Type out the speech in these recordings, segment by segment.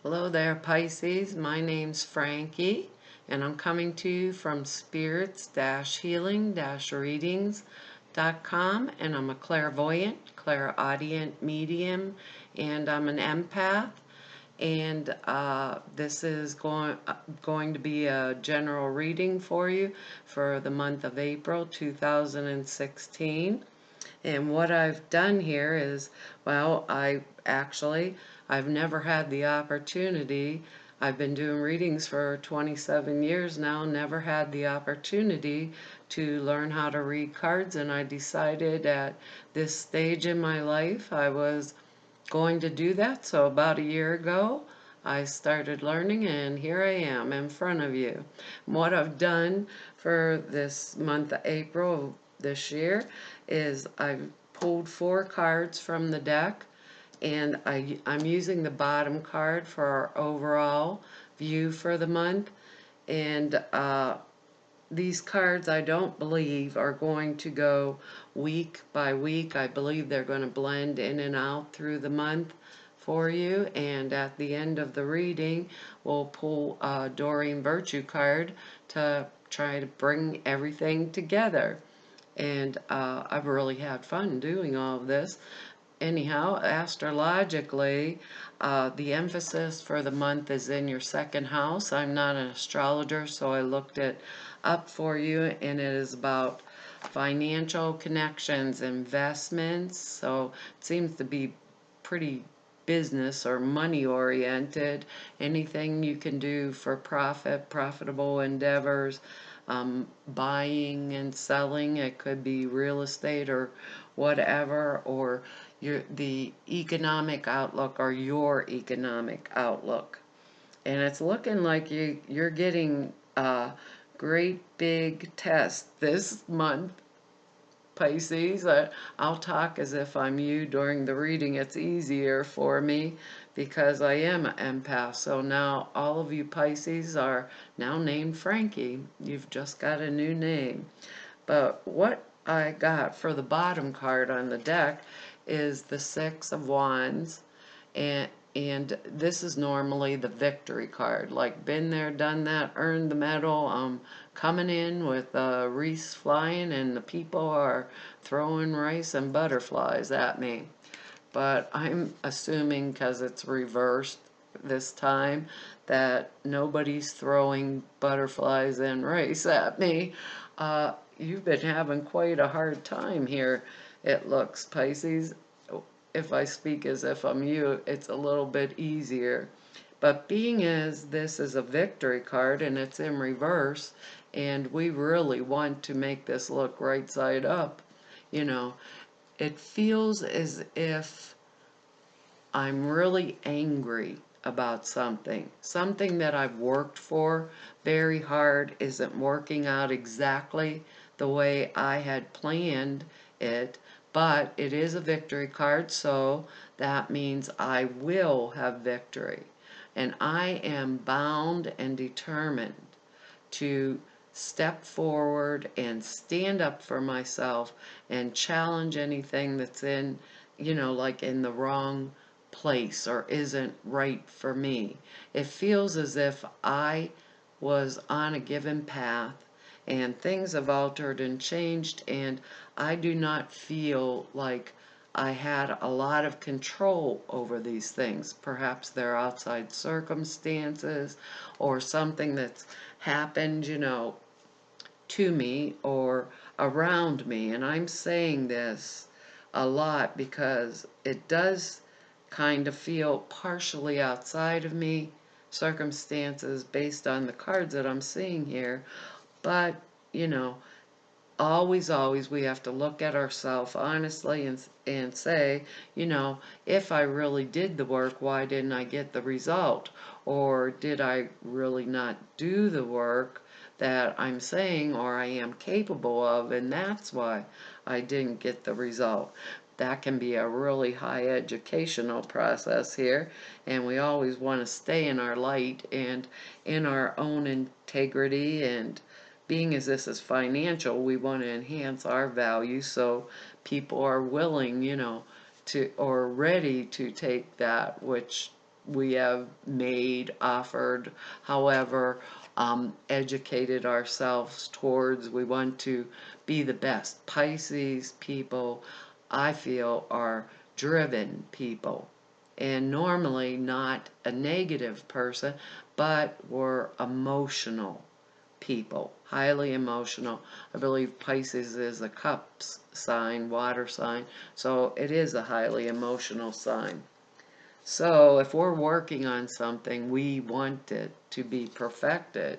Hello there, Pisces. My name's Frankie, and I'm coming to you from spirits-healing-readings.com, and I'm a clairvoyant, clairaudient medium, and I'm an empath. And this is going to be a general reading for you for the month of April 2016. And what I've done here is, well, I've never had the opportunity. I've been doing readings for 27 years now, never had the opportunity to learn how to read cards, and I decided at this stage in my life I was going to do that. So about a year ago, I started learning, and here I am in front of you. And what I've done for this month of April this year is I've pulled 4 cards from the deck, and I'm using the bottom card for our overall view for the month. And these cards, I don't believe, are going to go week by week. I believe they're going to blend in and out through the month for you. And at the end of the reading, we'll pull a Doreen Virtue card to try to bring everything together. And I've really had fun doing all of this. Anyhow, astrologically, the emphasis for the month is in your second house. I'm not an astrologer, so I looked it up for you, and it is about financial connections, investments. So it seems to be pretty business or money oriented. Anything you can do for profit, profitable endeavors, buying and selling. It could be real estate or whatever, or the economic outlook or your economic outlook. And it's looking like you're getting a great big test this month, Pisces. I'll talk as if I'm you during the reading. It's easier for me because I am an empath. So now all of you Pisces are now named Frankie. You've just got a new name. But what I got for the bottom card on the deck is the 6 of Wands, and this is normally the victory card, like been there, done that, earned the medal. I'm coming in with wreaths flying, and the people are throwing rice and butterflies at me. But I'm assuming, because it's reversed this time, that nobody's throwing butterflies and rice at me. You've been having quite a hard time here, it looks, Pisces. If I speak as if I'm you, it's a little bit easier. But being as this is a victory card and it's in reverse, and we really want to make this look right side up, it feels as if I'm really angry about something that I've worked for very hard isn't working out exactly the way I had planned it, but it is a victory card, so that means I will have victory. And I am bound and determined to step forward and stand up for myself and challenge anything that's like in the wrong place or isn't right for me. It feels as if I was on a given path and things have altered and changed, and I do not feel like I had a lot of control over these things. Perhaps they're outside circumstances or something that's happened, to me or around me. And I'm saying this a lot because it does kind of feel partially outside of me, circumstances based on the cards that I'm seeing here. But, always we have to look at ourselves honestly and say, if I really did the work, why didn't I get the result? Or did I really not do the work that I'm saying or I am capable of, and that's why I didn't get the result? That can be a really high educational process here, and we always want to stay in our light and in our own integrity. And being as this is financial, we want to enhance our value so people are willing, to or ready to take that which we have made, offered, however, educated ourselves towards. We want to be the best. Pisces people, I feel, are driven people, and normally not a negative person, but we're emotional people, highly emotional. I believe Pisces is a cups sign, water sign, so it is a highly emotional sign. So if we're working on something, we want it to be perfected.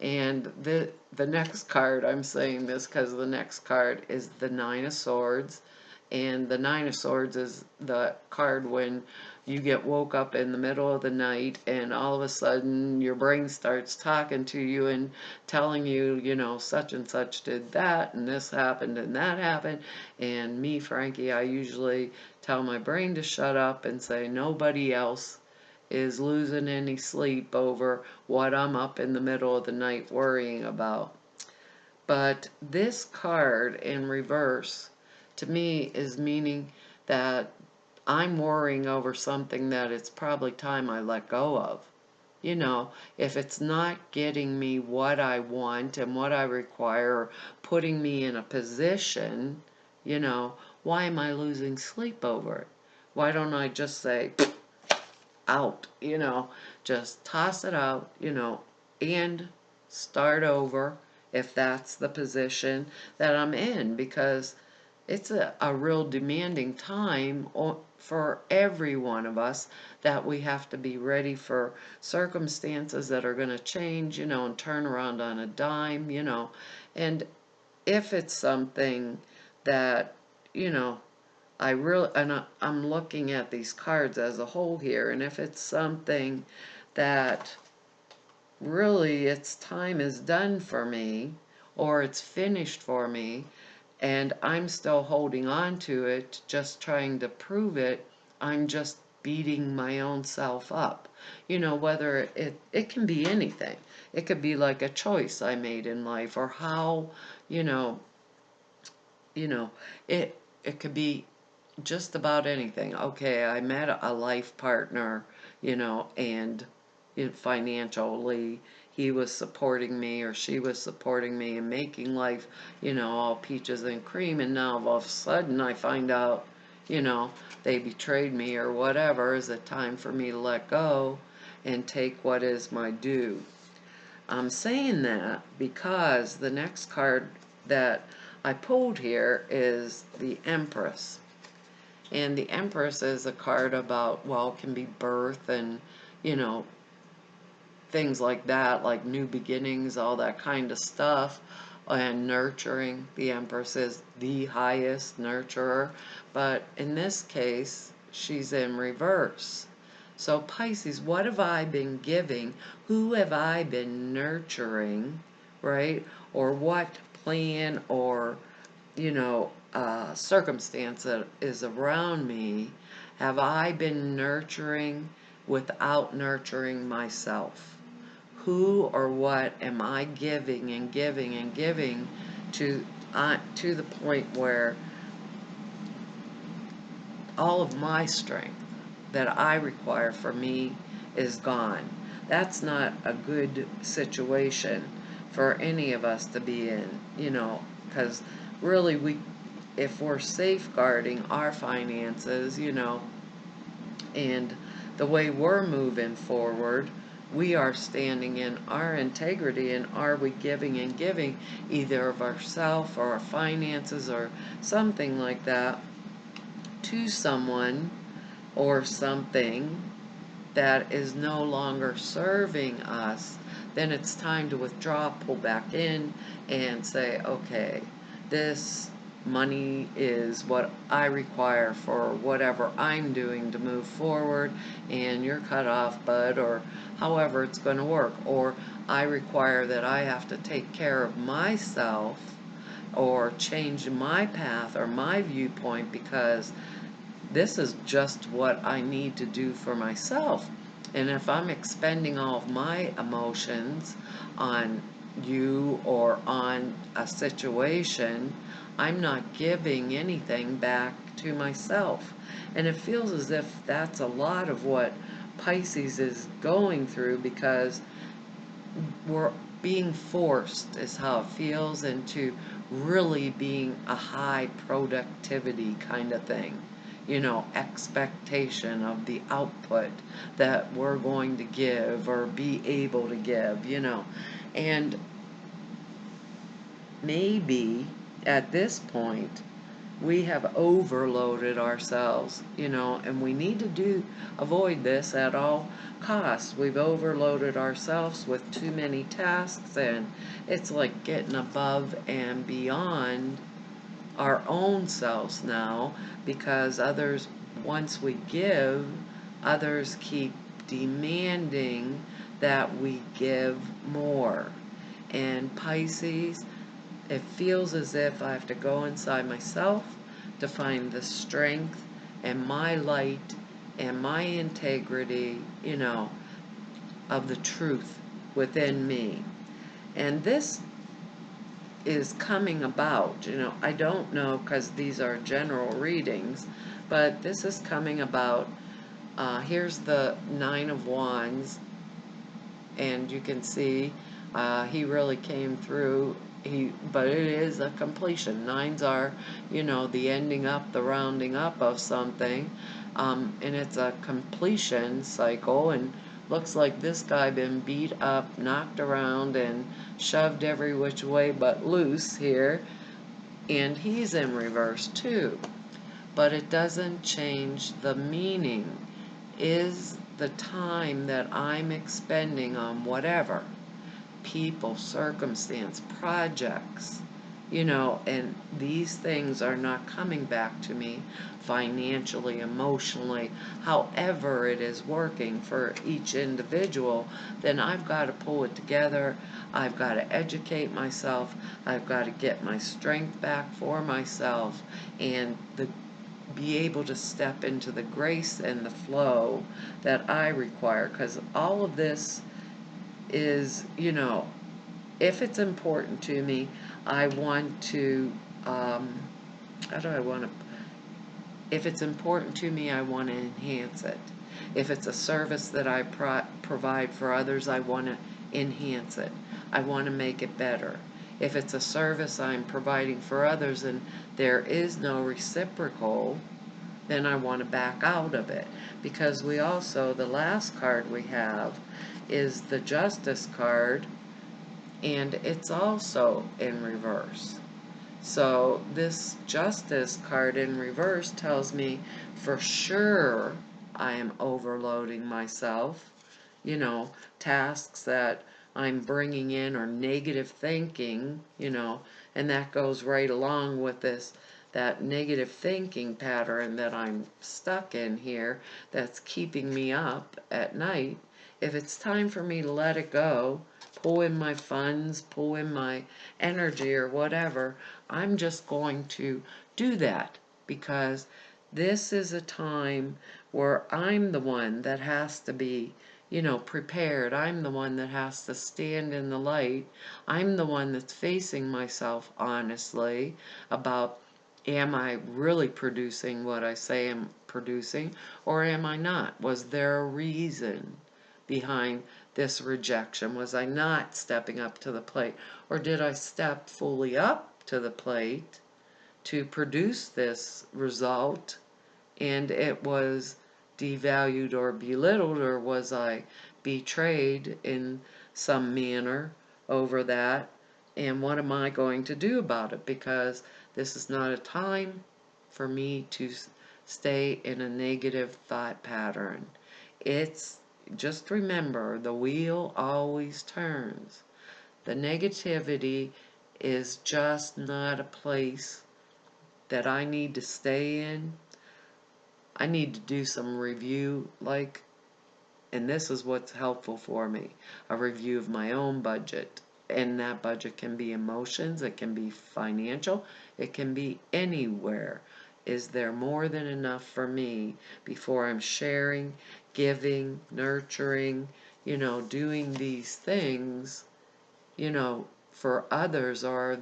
And the next card, I'm saying this because the next card is the Nine of Swords. And the Nine of Swords is the card when you get woke up in the middle of the night and all of a sudden your brain starts talking to you and telling you, you know, such and such did that and this happened and that happened. And me, Frankie, I usually tell my brain to shut up and say nobody else is losing any sleep over what I'm up in the middle of the night worrying about. But this card in reverse to me is meaning that I'm worrying over something that it's probably time I let go of. You know, if it's not getting me what I want and what I require, or putting me in a position, you know, why am I losing sleep over it? Why don't I just say, out, you know, just toss it out, you know, and start over if that's the position that I'm in, because it's a real demanding time for every one of us, that we have to be ready for circumstances that are going to change, you know, and turn around on a dime, you know. And if it's something that, you know, I'm looking at these cards as a whole here, and if it's something that really its time is done for me, or it's finished for me, and I'm still holding on to it, just trying to prove it, I'm just beating my own self up. You know, whether it can be anything. It could be like a choice I made in life, or how, you know, you know, it could be just about anything. Okay, I met a life partner, you know, and financially he was supporting me or she was supporting me and making life, you know, all peaches and cream, and now all of a sudden I find out, you know, they betrayed me or whatever. Is it time for me to let go and take what is my due? I'm saying that because the next card that I pulled here is the Empress. And the Empress is a card about, well, it can be birth and, you know, things like that, like new beginnings, all that kind of stuff, and nurturing. The Empress is the highest nurturer, but in this case, she's in reverse. So Pisces, what have I been giving? Who have I been nurturing, right? Or what plan or, you know, circumstance that is around me have I been nurturing without nurturing myself? Who or what am I giving and giving and giving to the point where all of my strength that I require for me is gone? That's not a good situation for any of us to be in, you know, because really if we're safeguarding our finances, you know, and the way we're moving forward, we are standing in our integrity, and are we giving and giving either of ourselves or our finances or something like that to someone or something that is no longer serving us? Then it's time to withdraw, pull back in, and say, okay, this money is what I require for whatever I'm doing to move forward, and you're cut off, bud, or however it's going to work. Or I require that I have to take care of myself or change my path or my viewpoint, because this is just what I need to do for myself. And if I'm expending all of my emotions on you or on a situation, I'm not giving anything back to myself. And it feels as if that's a lot of what Pisces is going through, because we're being forced, is how it feels, into really being a high productivity kind of thing. Expectation of the output that we're going to give or be able to give. And maybe at this point we have overloaded ourselves, and we need to avoid this at all costs. We've overloaded ourselves with too many tasks, and it's like getting above and beyond our own selves now, because once we give, others keep demanding that we give more. And Pisces, it feels as if I have to go inside myself to find the strength and my light and my integrity, of the truth within me. And this is coming about. I don't know, because these are general readings, but this is coming about. Here's the Nine of Wands, and you can see he really came through. But it is a completion. Nines are, the ending up, the rounding up of something, and it's a completion cycle. And looks like this guy been beat up, knocked around, and shoved every which way but loose here, and he's in reverse too. But it doesn't change the meaning. Is the time that I'm expending on whatever, people, circumstance, projects, and these things are not coming back to me financially, emotionally, however it is working for each individual, then I've got to pull it together. I've got to educate myself. I've got to get my strength back for myself, and be able to step into the grace and the flow that I require, because all of this is, if it's important to me, I want to, how do I want to, if it's important to me, I want to enhance it. If it's a service that I provide for others, I want to enhance it. I want to make it better. If it's a service I'm providing for others and there is no reciprocal, then I want to back out of it. Because the last card we have is the Justice card, and it's also in reverse. So this Justice card in reverse tells me for sure I am overloading myself, tasks that I'm bringing in or negative thinking, and that goes right along with that negative thinking pattern that I'm stuck in here that's keeping me up at night. If it's time for me to let it go, pull in my funds, pull in my energy or whatever, I'm just going to do that, because this is a time where I'm the one that has to be, prepared. I'm the one that has to stand in the light. I'm the one that's facing myself honestly about, am I really producing what I say I'm producing, or am I not? Was there a reason behind this rejection? Was I not stepping up to the plate? Or did I step fully up to the plate to produce this result, and it was devalued or belittled? Or was I betrayed in some manner over that? And what am I going to do about it? Because this is not a time for me to stay in a negative thought pattern. It's Just remember, the wheel always turns. The negativity is just not a place that I need to stay in. I need to do some review, and this is what's helpful for me, a review of my own budget. And that budget can be emotions, it can be financial, it can be anywhere. Is there more than enough for me before I'm sharing, giving, nurturing, doing these things, for others? Or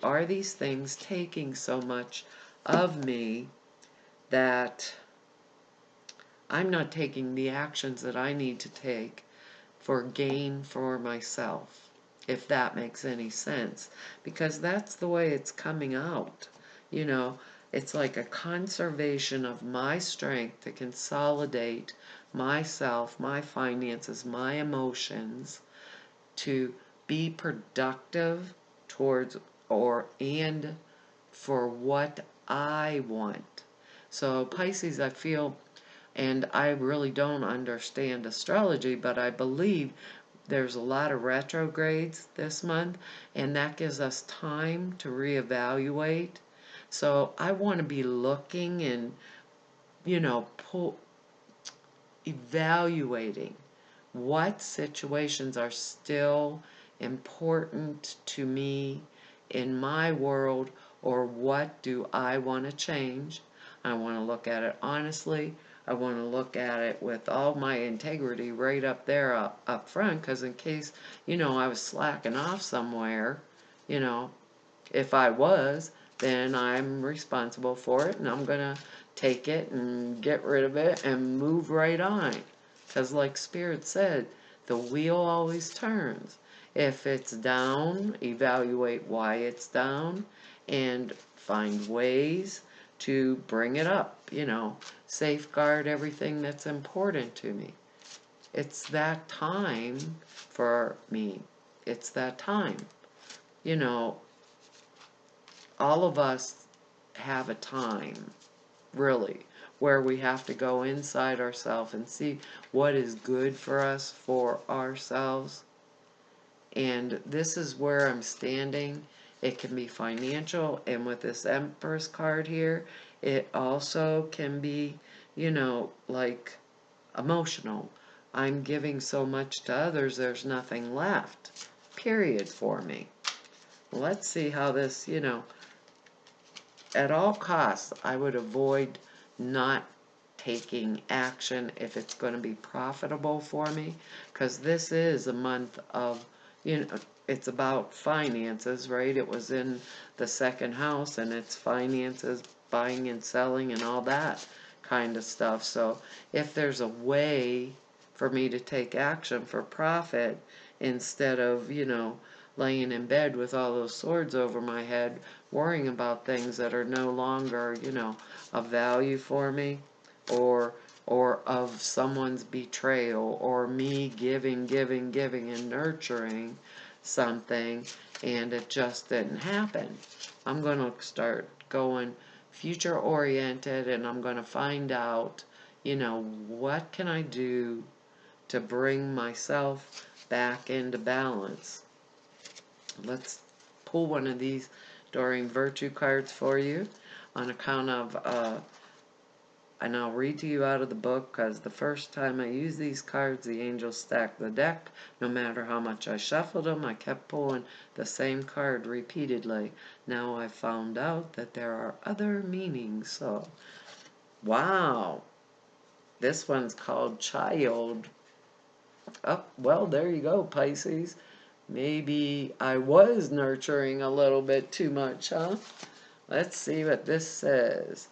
are these things taking so much of me that I'm not taking the actions that I need to take for gain for myself, if that makes any sense. Because that's the way it's coming out. You know, it's like a conservation of my strength to consolidate myself, my finances, my emotions, to be productive towards and for what I want. So Pisces, I feel, and I really don't understand astrology, but I believe there's a lot of retrogrades this month, and that gives us time to reevaluate. So I want to be looking and, evaluating what situations are still important to me in my world, or what do I want to change. I want to look at it honestly. I want to look at it with all my integrity right up there up front, because in case, I was slacking off somewhere, you know, if I was, then I'm responsible for it, and I'm going to take it and get rid of it and move right on. Because like Spirit said, the wheel always turns. If it's down, evaluate why it's down and find ways to bring it up, safeguard everything that's important to me. It's that time for me. It's that time. You know, all of us have a time, really, where we have to go inside ourselves and see what is good for us, for ourselves. And this is where I'm standing. It can be financial, and with this Empress card here, it also can be, like emotional. I'm giving so much to others, there's nothing left, period, for me. Let's see how this, at all costs, I would avoid not taking action if it's going to be profitable for me, because this is a month of, it's about finances, right? It was in the second house, and it's finances, buying and selling and all that kind of stuff. So if there's a way for me to take action for profit instead of, laying in bed with all those swords over my head, worrying about things that are no longer, of value for me, or of someone's betrayal, or me giving and nurturing something and it just didn't happen. I'm going to start going future oriented, and I'm going to find out, what can I do to bring myself back into balance. Let's pull one of these Doreen Virtue cards for you on account of, and I'll read to you out of the book, because the first time I used these cards, the angels stacked the deck. No matter how much I shuffled them, I kept pulling the same card repeatedly. Now I found out that there are other meanings. So, wow. This one's called Child. Oh, well, there you go, Pisces. Maybe I was nurturing a little bit too much, huh? Let's see what this says.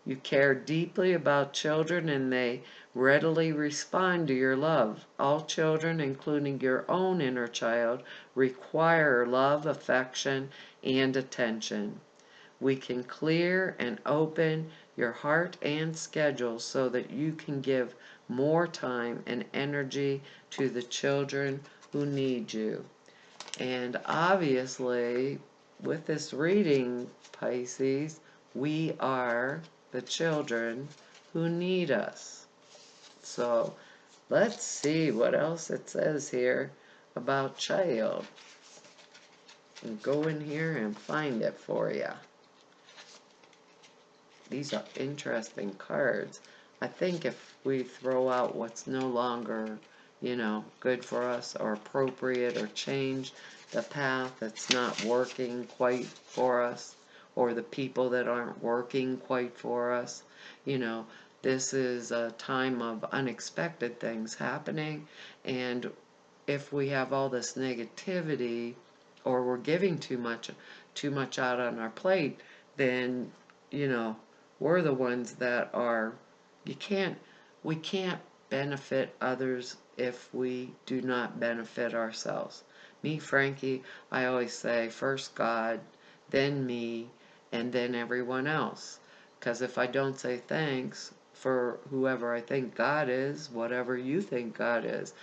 You care deeply about children, and they readily respond to your love. All children, including your own inner child, require love, affection, and attention. We can clear and open your heart and schedule so that you can give more time and energy to the children who need you. And obviously, with this reading, Pisces, we are the children who need us. So let's see what else it says here about child. And go in here and find it for you. These are interesting cards. I think if we throw out what's no longer, good for us or appropriate, or change the path that's not working quite for us, or the people that aren't working quite for us, this is a time of unexpected things happening. And if we have all this negativity, or we're giving too much out on our plate, then, we're the ones that are, you can't we can't benefit others if we do not benefit ourselves. Me, Frankie, I always say first God, then me, and then everyone else. Because if I don't say thanks for whoever I think God is, whatever you think God is,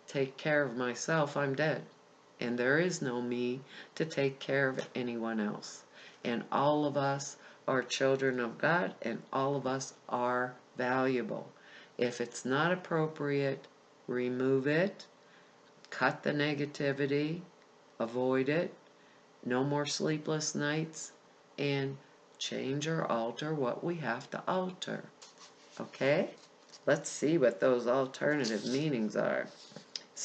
take care of myself, I'm dead. And there is no me to take care of anyone else. And all of us are children of God, and all of us are valuable. If it's not appropriate, remove it, cut the negativity, avoid it, no more sleepless nights, and change or alter what we have to alter. Okay? Let's see what those alternative meanings are.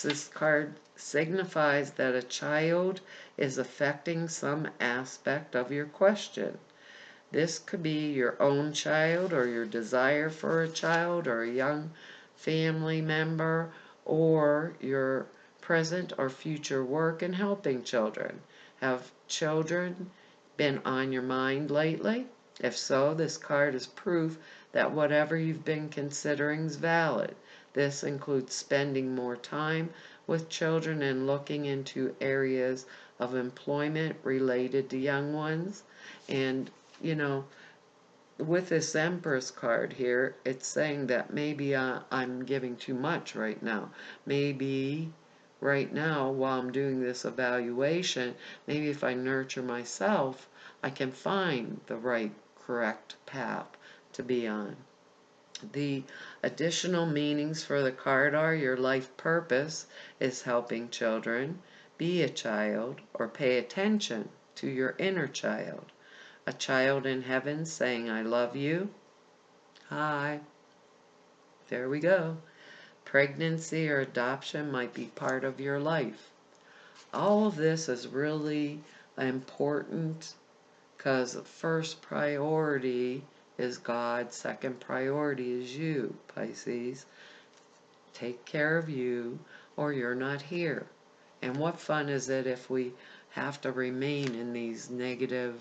This card signifies that a child is affecting some aspect of your question. This could be your own child, or your desire for a child, or a young family member, or your present or future work in helping children. Have children been on your mind lately? If so, this card is proof that whatever you've been considering is valid. This includes spending more time with children and looking into areas of employment related to young ones. And with this Empress card here, it's saying that maybe I'm giving too much right now. Maybe right now, while I'm doing this evaluation, maybe if I nurture myself, I can find the right, correct path to be on. The additional meanings for the card are your life purpose is helping children, be a child, or pay attention to your inner child. A child in heaven saying, I love you. Hi. There we go. Pregnancy or adoption might be part of your life. All of this is really important because first priority is God, second priority is you, Pisces. Take care of you or you're not here. And what fun is it if we have to remain in these negative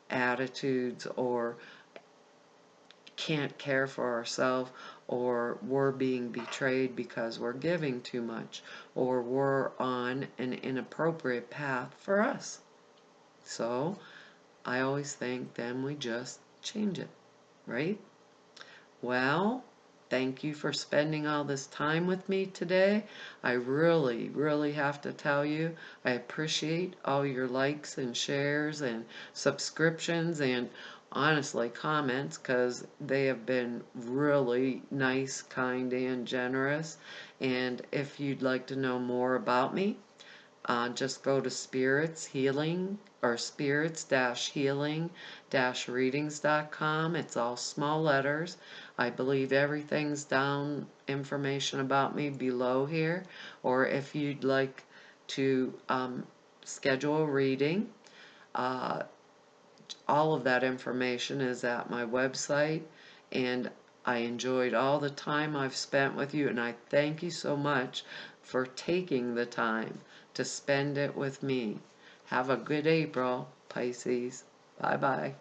attitudes, or can't care for ourselves, or we're being betrayed because we're giving too much, or we're on an inappropriate path for us. So I always think then we just change it, right? Well, thank you for spending all this time with me today. I really, really have to tell you, I appreciate all your likes and shares and subscriptions and honestly comments, because they have been really nice, kind, and generous. And if you'd like to know more about me, just go to Spirits Healing or spirits-healing-readings.com. It's all small letters. I believe everything's down, information about me below here. Or if you'd like to schedule a reading, all of that information is at my website. And I enjoyed all the time I've spent with you, and I thank you so much for taking the time to spend it with me. Have a good April, Pisces. Bye-bye.